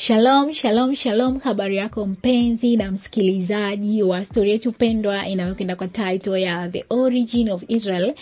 Shalom, shalom, shalom, habari yako mpenzi na msikilizaji wa story yetu pendwa inayokwenda kwa title ya The Origin of Israel.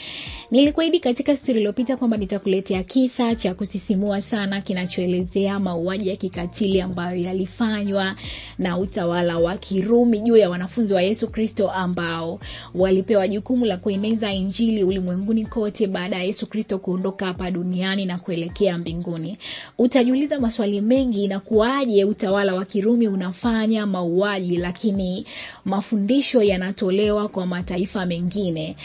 Nilikuahidi katika story iliyopita kwamba nitakuletea kisa cha kusisimua sana kinachoelezea mauaji ya kikatili ambayo yalifanywa na utawala wa Kirumi juu ya wanafunzi wa Yesu Kristo ambao walipewa jukumu la kueneza injili ulimwenguni kote baada ya Yesu Kristo kuondoka hapa duniani na kuelekea mbinguni. Utajiuliza maswali mengi na kuwaje utawala wa Kirumi unafanya mauaji lakini mafundisho yanatolewa kwa mataifa mengine,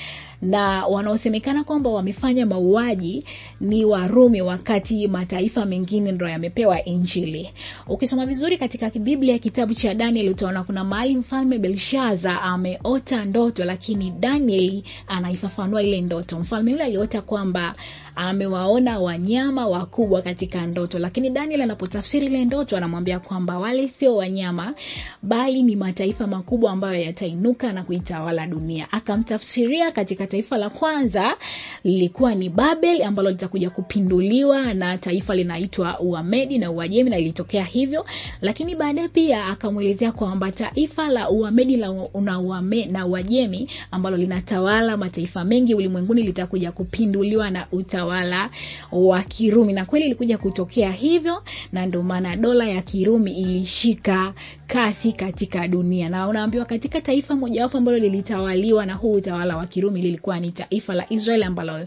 na wanaosemekana kwamba wamefanya mauaji ni Warumi wakati mataifa mengine ndio yamepewa injili. Ukisoma vizuri katika Biblia kitabu cha Daniel utaona kuna mahali mfalme Belshaza ameota ndoto, lakini Daniel anaifafanua ile ndoto. Mfalme yule aliota kwamba amewaona wanyama wakubwa katika ndoto, lakini Daniel anapotafsiri ile ndoto anamwambia kwamba wale sio wanyama bali ni mataifa makubwa ambayo yatainuka na kuitawala dunia. Akamtafsiria katika taifa la kwanza lilikuwa ni Babel ambalo litakuja kupinduliwa na taifa linaitwa Uamedi na Uajemi, na ilitokea hivyo. Lakini baadaye pia akamuelezea kwamba taifa la Uamedi na Uajemi ambalo linatawala mataifa mengi ulimwenguni litakuja kupinduliwa na utawala wa Kirumi, na kweli ilikuja kutokea hivyo, na ndio maana dola ya Kirumi ilishika kasi katika dunia. Na unaambiwa katika taifa mojawapo ambalo lilitawaliwa na huu utawala wa Kirumi lilikuwa ni taifa la Israeli ambalo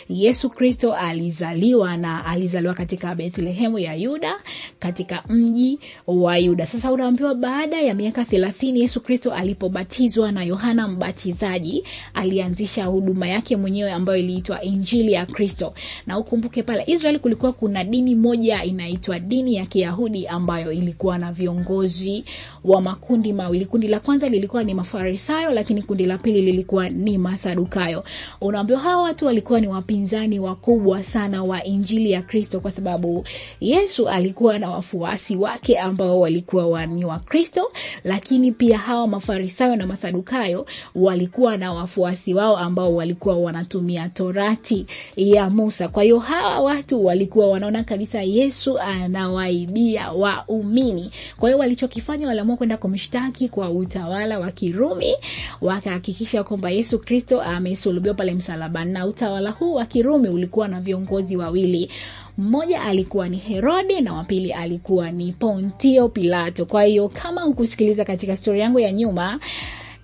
Yesu Kristo alizaliwa, na alizaliwa katika Bethlehemu ya Yuda, katika mji wa Yuda. Sasa unaambiwa baada ya miaka 30 Yesu Kristo alipobatizwa na Yohana Mbatizaji, alianzisha huduma yake mwenyewe ambayo iliitwa Injili ya Kristo. Na ukumbuke pale Israeli kulikuwa kuna dini moja inaitwa dini ya Kiyahudi ambayo ilikuwa na viongozi wa makundi mawili. Kundi la kwanza lilikuwa ni Mafarisayo, lakini kundi la pili lilikuwa ni Masadukayo. Unaambiwa hawa watu walikuwa ni wapinzani wakubwa sana wa Injili ya Kristo, kwa sababu Yesu alikuwa na wafuasi wake ambao walikuwa ni wa Kristo, lakini pia hawa Mafarisayo na Masadukayo walikuwa na wafuasi wao ambao walikuwa wanatumia Torati ya Musa. Kwa hiyo hawa watu walikuwa wanaona kabisa Yesu anawaibia waumini. Kwa hiyo walichokifanya, waliamua kwenda kumshtaki kwa utawala wa Kirumi, wakahakikisha kwamba Yesu Kristo amesulubiwa pale msalabani. Na utawala huu wa Kirumi ulikuwa na viongozi wawili. Mmoja alikuwa ni Herode na wa pili alikuwa ni Pontio Pilato. Kwa hiyo kama ukusikiliza katika story yangu ya nyuma,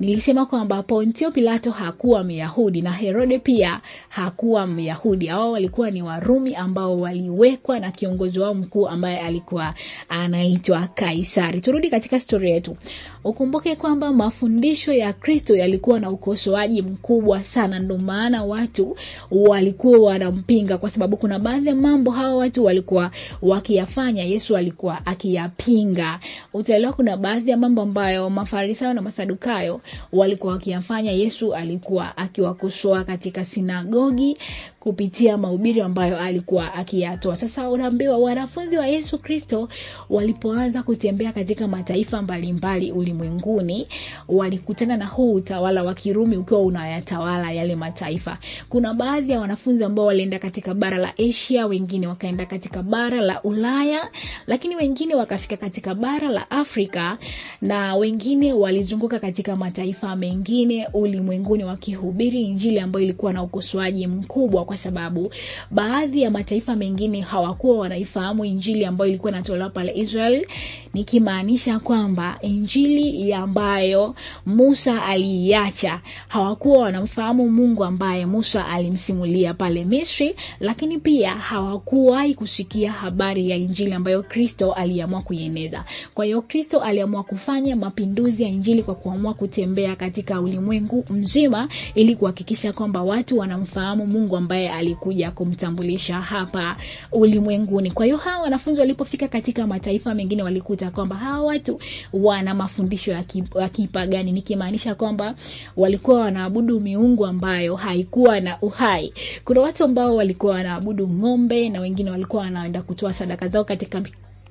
nilisema kwamba Pontio Pilato hakuwa Myahudi na Herode pia hakuwa Myahudi. Hao walikuwa ni Warumi ambao waliwekwa na kiongozi wao mkuu ambaye alikuwa anaitwa Kaisari. Turudi katika story yetu. Ukumbuke kwamba mafundisho ya Kristo yalikuwa na ukosoaji mkubwa sana, ndio maana watu walikuwa wanampinga, kwa sababu kuna baadhi ya mambo hawa watu walikuwa wakiyafanya Yesu alikuwa akiyapinga. Utaelewa kuna baadhi ya mambo ambayo Mafarisayo na Masadukayo walikuwa wakiyafanya Yesu alikuwa akiwakosoa katika sinagogi kupitia mahubiri ambayo alikuwa akiyatoa. Sasa unaambiwa wanafunzi wa Yesu Kristo walipoanza kutembea katika mataifa mbalimbali ulimwenguni, walikutana na huu utawala wa Kirumi ukiwa unayatawala yale mataifa. Kuna baadhi ya wanafunzi ambao walienda katika bara la Asia, wengine wakaenda katika bara la Ulaya, lakini wengine wakafika katika bara la Afrika, na wengine walizunguka katika mataifa mengine ulimwenguni wakihubiri injili ambayo ilikuwa na ukosoaji mkubwa, kwa sababu baadhi ya mataifa mengine hawakuwa wanaifahamu injili ambayo ilikuwa inatolewa pale Israel, nikimaanisha kwamba injili ambayo Musa aliiacha. Hawakuwa wanamfahamu Mungu ambaye Musa alimsimulia pale Misri, lakini pia hawakuwahi kusikia habari ya injili ambayo Kristo aliamua kuieneza. Kwa hiyo Kristo aliamua kufanya mapinduzi ya injili kwa kuamua kutembea katika ulimwengu mzima ili kuhakikisha kwamba watu wanamfahamu Mungu ambaye alikuja kumtambulisha hapa ulimwenguni. Kwa hiyo hawa wanafunzi walipofika katika mataifa mengine walikuta kwamba hawa watu wana mafundisho ya kipagani, nikimaanisha kwamba walikuwa wanaabudu miungu ambayo haikuwa na uhai. Kuna watu ambao walikuwa wanaabudu ng'ombe, na wengine walikuwa wanaenda kutoa sadaka zao katika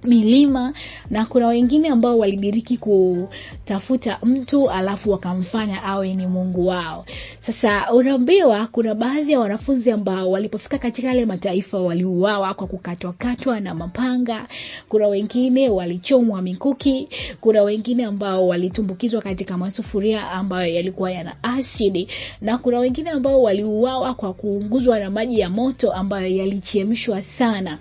milima, na kuna wengine ambao walidiriki kutafuta mtu alafu wakamfanya awe ni Mungu wao. Sasa unaambiwa kuna baadhi ya wanafunzi ambao walipofika katika yale mataifa waliuawa kwa kukatwa na mapanga, kuna wengine walichomwa mikuki, kuna wengine ambao walitumbukizwa katika masufuria ambayo yalikuwa yana asidi, na kuna wengine ambao waliuawa kwa kuunguzwa na maji ya moto ambayo yalichemshwa sana,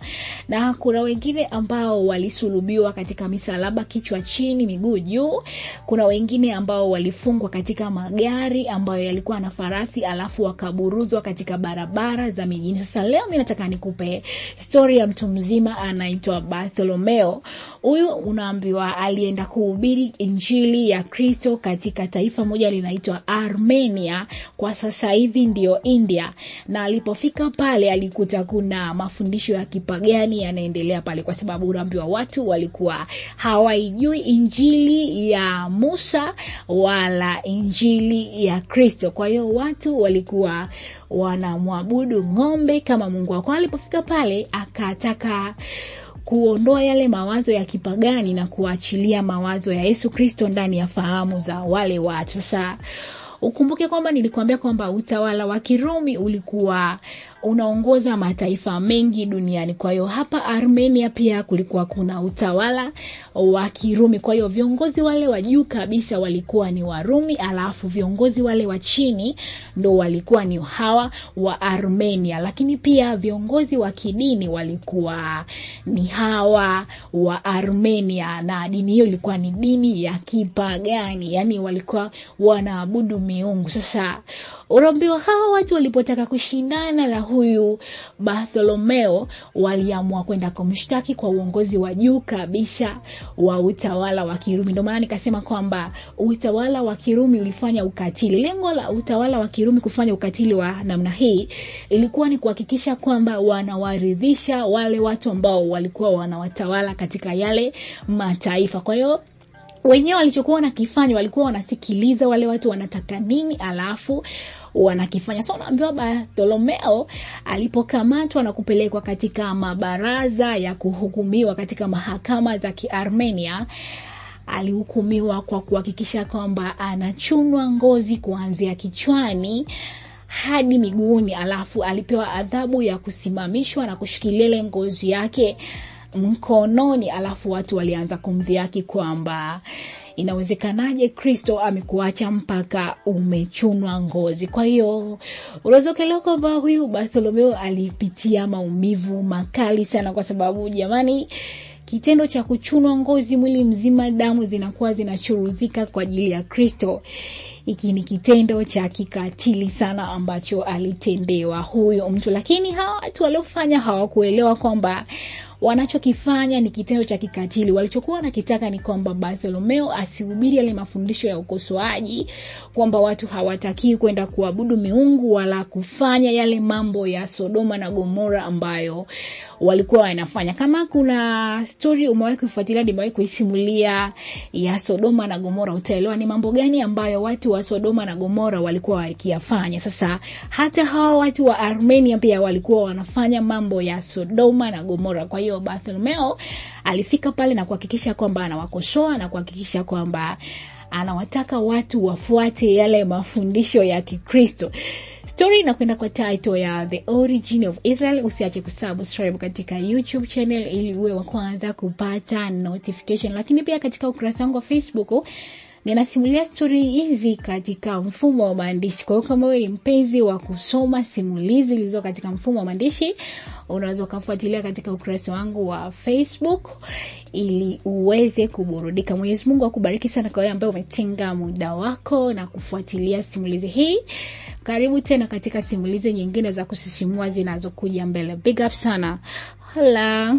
na kuna wengine ambao walisulubiwa katika misalaba, kichwa chini miguu juu. Kuna wengine ambao walifungwa katika magari ambayo yalikuwa na farasi alafu wakaburuzwa katika barabara za mijini. Sasa leo mimi nataka nikupe story ya mtu mzima anaitwa Bartholomeo. Huyu unaambiwa alienda kuhubiri injili ya Kristo katika taifa moja linaitwa Armenia, kwa sasa hivi ndio India, na alipofika pale alikuta kuna mafundisho ya kipagani yanaendelea pale, kwa sababu unaambiwa watu walikuwa hawaijui injili ya Musa wala injili ya Kristo. Kwa hiyo watu walikuwa wanamwabudu ng'ombe kama mungu wao. Kwa alipofika pale akataka kuondoa yale mawazo ya kipagani na kuachilia mawazo ya Yesu Kristo ndani ya fahamu za wale watu. Sasa ukumbuke kwamba nilikuambia kwamba utawala wa Kirumi ulikuwa unaongoza mataifa mengi duniani. Kwa hiyo hapa Armenia pia kulikuwa kuna utawala wa Kirumi. Kwa hiyo viongozi wale wa juu kabisa walikuwa ni Warumi, alafu viongozi wale wa chini ndo walikuwa ni hawa wa Armenia. Lakini pia viongozi wa kidini walikuwa ni hawa wa Armenia, na dini hiyo ilikuwa ni dini ya kipagani, yani walikuwa wanaabudu miungu. Sasa unaambiwa hawa watu walipotaka kushindana na huyu Bartholomeo waliamua kwenda kumshtaki kwa uongozi wa juu kabisa wa utawala wa Kirumi. Ndio maana nikasema kwamba utawala wa Kirumi ulifanya ukatili. Lengo la utawala wa Kirumi kufanya ukatili wa namna hii ilikuwa ni kuhakikisha kwamba wanawaridhisha wale watu ambao walikuwa wanawatawala katika yale mataifa. Kwa hiyo wenyewe walichokuwa wanakifanya walikuwa wanasikiliza wale watu wanataka nini alafu wanakifanya. So unaambiwa Bartholomeo alipokamatwa na kupelekwa katika mabaraza ya kuhukumiwa katika mahakama za Kiarmenia, alihukumiwa kwa kuhakikisha kwamba anachunwa ngozi kuanzia kichwani hadi miguuni, alafu alipewa adhabu ya kusimamishwa na kushikilia ngozi yake mkononi. Alafu watu walianza kumdhihaki kwamba inawezekanaje Kristo amekuacha mpaka umechunwa ngozi. Kwa hiyo unaweza kuelewa kwamba huyu Bartholomeo alipitia maumivu makali sana, kwa sababu jamani, kitendo cha kuchunwa ngozi mwili mzima, damu zinakuwa zinachuruzika kwa ajili ya Kristo, hiki ni kitendo cha kikatili sana ambacho alitendewa huyo mtu. Lakini hawa watu waliofanya hawakuelewa kwamba wanachokifanya ni kitendo cha kikatili. Walichokuwa wanakitaka ni kwamba Bartholomeo asihubiri yale mafundisho ya ukosoaji kwamba watu hawataki kwenda kuabudu miungu wala kufanya yale mambo ya Sodoma na Gomora ambayo walikuwa wanafanya. Kama kuna story umewahi kufuatilia, nimewahi kuisimulia ya Sodoma na Gomora, utaelewa ni mambo gani ambayo watu wa Sodoma na Gomora walikuwa wakiyafanya. Sasa hata hawa watu wa Armenia pia walikuwa wanafanya mambo ya Sodoma na Gomora. Kwa hiyo Bartholomeo alifika pale na kuhakikisha kwamba anawakosoa na kuhakikisha kwamba anawataka watu wafuate yale mafundisho ya Kikristo. Story inakwenda kwa title ya The Origin of Israel. Usiache kusubscribe katika YouTube channel ili uwe wa kwanza kupata notification. Lakini pia katika ukurasa wangu wa Facebook ninasimulia story hizi katika mfumo wa maandishi. Kwa hiyo kama wewe ni mpenzi wa kusoma simulizi zilizo katika mfumo wa maandishi, unaweza kufuatilia katika ukurasa wangu wa Facebook ili uweze kuburudika. Mwenyezi Mungu akubariki sana kwa wewe ambaye umetenga muda wako na kufuatilia simulizi hii. Karibu tena katika simulizi nyingine za kusisimua zinazokuja mbele. Big up sana. Hala.